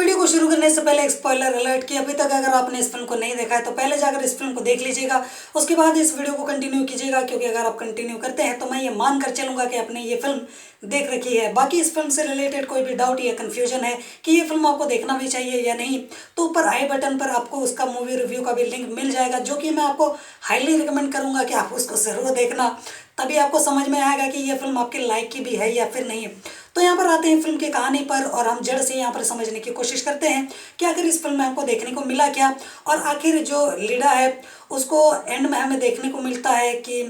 Video को शुरू करने से पहले एक स्पॉइलर अलर्ट कि अभी तक अगर आपने इस फिल्म को नहीं देखा है तो पहले जाकर इस फिल्म को देख लीजिएगा, उसके बाद इस वीडियो को कंटिन्यू कीजिएगा, क्योंकि अगर आप कंटिन्यू करते हैं तो मैं ये मान कर चलूंगा कि आपने ये फिल्म देख रखी है। बाकी इस फिल्म से रिलेटेड कोई भी डाउट या कन्फ्यूजन है कि ये फिल्म आपको देखना भी चाहिए या नहीं, तो ऊपर आई बटन पर आपको उसका मूवी रिव्यू का भी लिंक मिल जाएगा, जो कि मैं आपको हाईली रिकमेंड करूंगा कि आप उसको ज़रूर देखना। तभी आपको समझ में आएगा कि ये फिल्म आपके लाइक की भी है या फिर नहीं। तो यहाँ पर आते हैं फिल्म की कहानी पर और हम जड़ से यहाँ पर समझने की कोशिश करते हैं कि आखिर इस फिल्म में हमको देखने को मिला क्या, और आखिर जो लीडा है उसको एंड में हमें देखने को मिलता है कि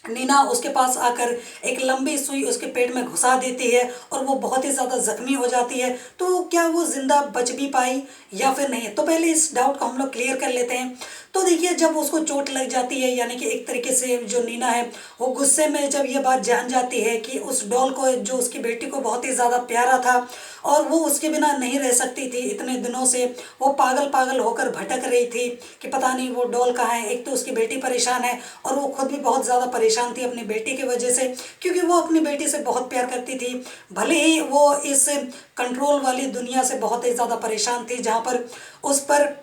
नीना उसके पास आकर एक लंबी सुई उसके पेट में घुसा देती है और वो बहुत ही ज़्यादा जख्मी हो जाती है। तो क्या वो जिंदा बच भी पाई या फिर नहीं? तो पहले इस डाउट को हम लोग क्लियर कर लेते हैं। तो देखिए, जब उसको चोट लग जाती है, यानी कि एक तरीके से जो नीना है वो गुस्से में जब ये बात जान जाती है कि उस डॉल को, जो उसकी बेटी को बहुत ही ज़्यादा प्यारा था और वो उसके बिना नहीं रह सकती थी इतने दिनों से, वो पागल पागल होकर भटक रही थी कि पता नहीं वो डॉल कहाँ है। एक तो उसकी बेटी परेशान है और वो खुद भी बहुत ज़्यादा परेशान थी अपनी बेटी की वजह से, क्योंकि वो अपनी बेटी से बहुत प्यार करती थी। भले ही वो इस कंट्रोल वाली दुनिया से बहुत ही ज़्यादा परेशान थी, जहाँ पर उस पर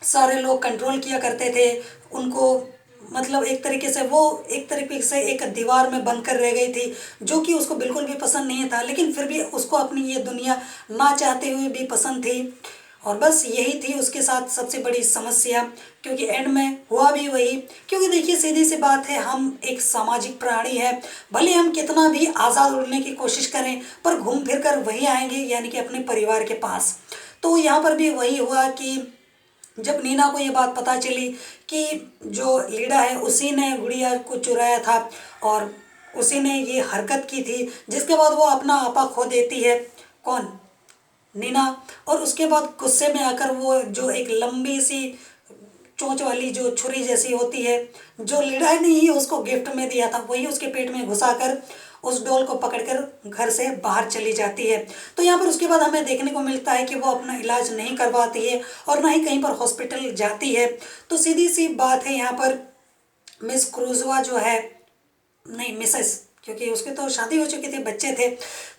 सारे लोग कंट्रोल किया करते थे उनको, मतलब एक तरीके से वो एक तरीके से एक दीवार में बंद कर रह गई थी, जो कि उसको बिल्कुल भी पसंद नहीं था, लेकिन फिर भी उसको अपनी ये दुनिया ना चाहते हुए भी पसंद थी। और बस यही थी उसके साथ सबसे बड़ी समस्या, क्योंकि एंड में हुआ भी वही। क्योंकि देखिए, सीधी सी बात है, हम एक सामाजिक प्राणी है, भले हम कितना भी आज़ाद उड़ने की कोशिश करें पर घूम फिर कर वही आएंगे, यानी कि अपने परिवार के पास। तो यहाँ पर भी वही हुआ कि जब नीना को ये बात पता चली कि जो लीडा है उसी ने गुड़िया को चुराया था और उसी ने ये हरकत की थी, जिसके बाद वो अपना आपा खो देती है। कौन? नीना। और उसके बाद गुस्से में आकर वो जो एक लंबी सी चोंच वाली जो छुरी जैसी होती है, जो लीडा ने ही उसको गिफ्ट में दिया था, वही उसके पेट में घुसाकर उस डॉल को पकड़कर घर से बाहर चली जाती है। तो यहाँ पर उसके बाद हमें देखने को मिलता है कि वो अपना इलाज नहीं करवाती है और ना ही कहीं पर हॉस्पिटल जाती है। तो सीधी सी बात है, यहाँ पर मिस क्रूजवा जो है, नहीं मिसेस, क्योंकि उसकी तो शादी हो चुकी थी, बच्चे थे।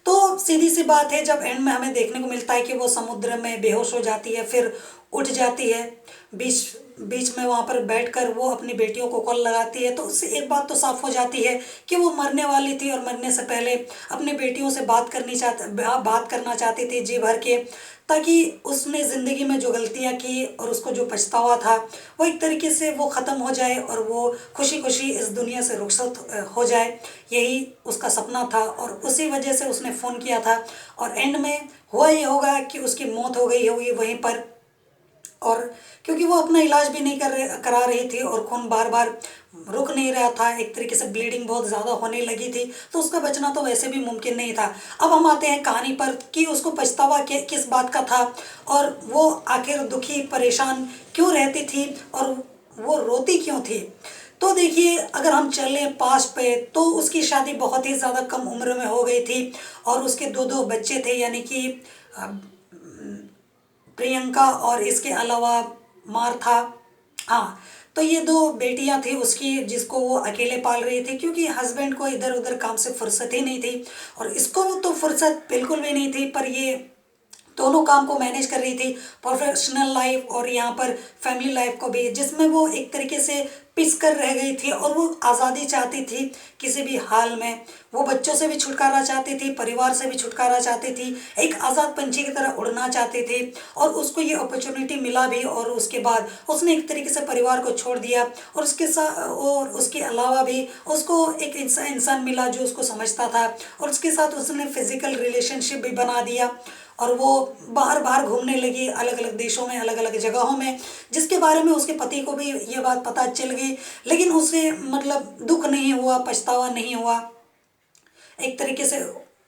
तो सीधी सी बात है, जब एंड में हमें देखने को मिलता है कि वो समुद्र में बेहोश हो जाती है, फिर उठ जाती है, बीच बीच में वहाँ पर बैठकर वो अपनी बेटियों को कॉल लगाती है, तो उससे एक बात तो साफ हो जाती है कि वो मरने वाली थी और मरने से पहले अपनी बेटियों से बात करना चाहती थी जी भर के, ताकि उसने ज़िंदगी में जो गलतियाँ की और उसको जो पछतावा था वो एक तरीके से वो ख़त्म हो जाए और वो खुशी खुशी इस दुनिया से रुखसत हो जाए। यही उसका सपना था और उसी वजह से उसने फ़ोन किया था। और एंड में हुआ ये होगा कि उसकी मौत हो गई होगी वहीं पर, और क्योंकि वो अपना इलाज भी नहीं करा रही थी और खून बार बार रुक नहीं रहा था, एक तरीके से ब्लीडिंग बहुत ज़्यादा होने लगी थी, तो उसका बचना तो वैसे भी मुमकिन नहीं था। अब हम आते हैं कहानी पर कि उसको पछतावा किस बात का था और वो आखिर दुखी परेशान क्यों रहती थी और वो रोती क्यों थी। तो देखिए, अगर हम चलें पास्ट पे तो उसकी शादी बहुत ही ज़्यादा कम उम्र में हो गई थी और उसके दो दो बच्चे थे, यानी कि प्रियंका और इसके अलावा मार्था। हाँ, तो ये दो बेटियां थी उसकी, जिसको वो अकेले पाल रही थी, क्योंकि हस्बैंड को इधर उधर काम से फुर्सत ही नहीं थी और इसको तो फुर्सत बिल्कुल भी नहीं थी, पर ये दोनों काम को मैनेज कर रही थी, प्रोफेशनल लाइफ और यहाँ पर फैमिली लाइफ को भी, जिसमें वो एक तरीके से पिस कर रह गई थी और वो आज़ादी चाहती थी किसी भी हाल में। वो बच्चों से भी छुटकारा चाहती थी, परिवार से भी छुटकारा चाहती थी, एक आज़ाद पंछी की तरह उड़ना चाहती थी और उसको ये अपॉर्चुनिटी मिला भी, और उसके बाद उसने एक तरीके से परिवार को छोड़ दिया और उसके साथ और उसके अलावा भी उसको एक इंसान मिला जो उसको समझता था और उसके साथ उसने फिजिकल रिलेशनशिप भी बना दिया और वो बाहर बाहर घूमने लगी अलग अलग देशों में, अलग अलग जगहों में, जिसके बारे में उसके पति को भी ये बात पता चल गई, लेकिन उसे मतलब दुख नहीं हुआ, पछतावा नहीं हुआ। एक तरीके से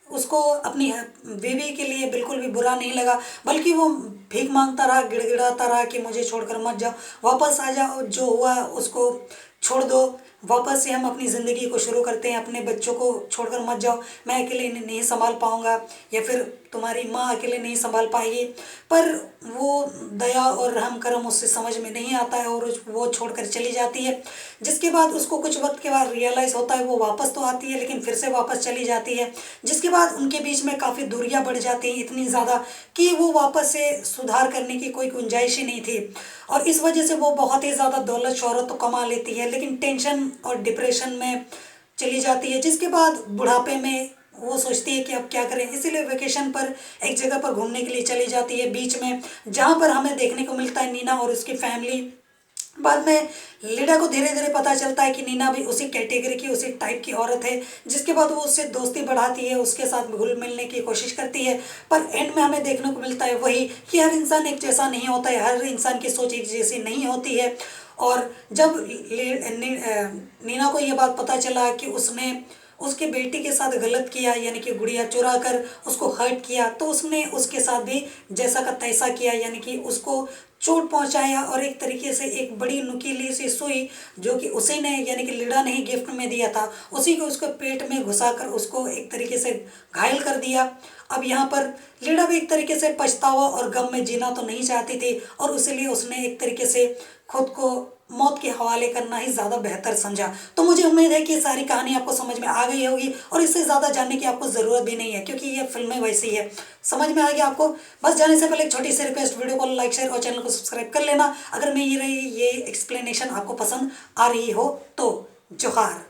उसको अपनी बीवी के लिए बिल्कुल भी बुरा नहीं लगा, बल्कि वो भीख मांगता रहा, गिड़गिड़ाता रहा कि मुझे छोड़कर मत जाओ, वापस आ जाओ, जो हुआ उसको छोड़ दो। वापस से हम अपनी ज़िंदगी को शुरू करते हैं, अपने बच्चों को छोड़कर मत जाओ, मैं अकेले इन्हें नहीं संभाल पाऊँगा, या फिर तुम्हारी माँ अकेले नहीं संभाल पाएगी। पर वो दया और रहम करम उससे समझ में नहीं आता है और वो छोड़कर चली जाती है। जिसके बाद उसको कुछ वक्त के बाद रियलाइज़ होता है, वो वापस तो आती है लेकिन फिर से वापस चली जाती है। जिसके बाद उनके बीच में काफ़ी दूरियां बढ़ जाती हैं, इतनी ज़्यादा कि वो वापस से सुधार करने की कोई गुंजाइश ही नहीं थी। और इस वजह से वो बहुत ही ज़्यादा दौलत शोहरत तो कमा लेती है, लेकिन टेंशन और डिप्रेशन में चली जाती है। जिसके बाद बुढ़ापे में वो सोचती है कि अब क्या करें, इसीलिए वेकेशन पर एक जगह पर घूमने के लिए चली जाती है बीच में, जहाँ पर हमें देखने को मिलता है नीना और उसकी फैमिली। बाद में लीडा को धीरे धीरे पता चलता है कि नीना भी उसी कैटेगरी की, उसी टाइप की औरत है। जिसके बाद वो उससे दोस्ती बढ़ाती है, उसके साथ घुल मिलने की कोशिश करती है। पर एंड में हमें देखने को मिलता है वही कि हर इंसान एक जैसा नहीं होता है, हर इंसान की सोच एक जैसी नहीं होती है। और जब नीना को ये बात पता चला कि उसने उसकी बेटी के साथ गलत किया, यानी कि गुड़िया चुरा कर उसको हर्ट किया, तो उसने उसके साथ भी जैसा का तैसा किया, यानी कि उसको चोट पहुंचाया। और एक तरीके से एक बड़ी नुकीली सी सुई जो कि उसी ने, यानी कि लीडा ने ही गिफ्ट में दिया था, उसी को उसको पेट में घुसाकर उसको एक तरीके से घायल कर दिया। अब यहाँ पर लीडा भी एक तरीके से पछतावा और गम में जीना तो नहीं चाहती थी, और इसीलिए उसने एक तरीके से खुद को मौत के हवाले करना ही ज़्यादा बेहतर समझा। तो मुझे उम्मीद है कि ये सारी कहानी आपको समझ में आ गई होगी, और इससे ज़्यादा जानने की आपको ज़रूरत भी नहीं है, क्योंकि ये फिल्में वैसी है। समझ में आ गया आपको? बस जाने से पहले एक छोटी सी रिक्वेस्ट, वीडियो को लाइक शेयर और चैनल को सब्सक्राइब कर लेना अगर मैं ये एक्सप्लेनेशन आपको पसंद आ रही हो तो। जोहार।